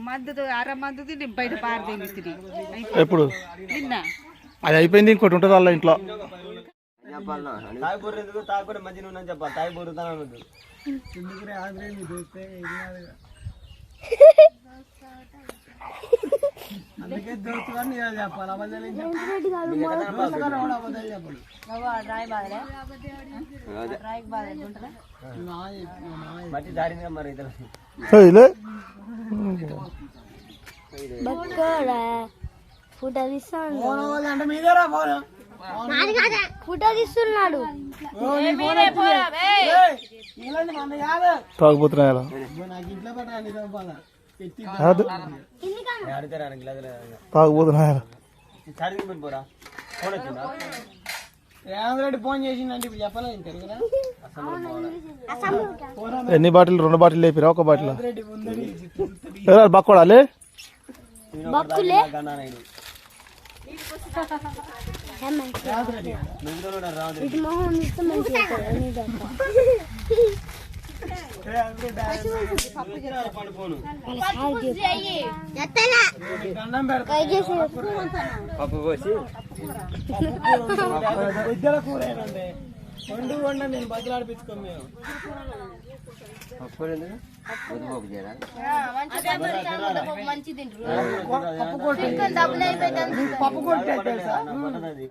మందు అర మందు బయట పారదేమి ఎప్పుడు నిన్న అది అయిపోయింది, ఇంకోటి ఉంటుంది వాళ్ళ ఇంట్లో. తాగుబడి మంచిగా ఉందని చెప్పాలి. తాగి బొరుతాను అందుకే దోస్తుగాని చెప్పాలి. అబద్ధాలు మట్టి దారిందిగా మరి ఇద్దరు అంటే మీదేరా ఫోన్ ఫోటో తీస్తున్నాడు. తాగుపోతున్నాయా నాకు ఇంట్లో పట్టాలి తాగుపోతున్నాయా పోరా ఫోన్ వచ్చిందా? రేవంత్ రెడ్డి ఫోన్ చేసిందంటే ఇప్పుడు చెప్పలేదు. తెలుగునా ఎన్ని బాటిల్? 2 బాటిల్ లేపిరా? 1 బాటిల్ బక్కోడాలి పప్పు పోసి ఇద్దరు కూర వండ నేను బదులాడిపించుకో. మేము పప్పు కొట్టే తెలుసా?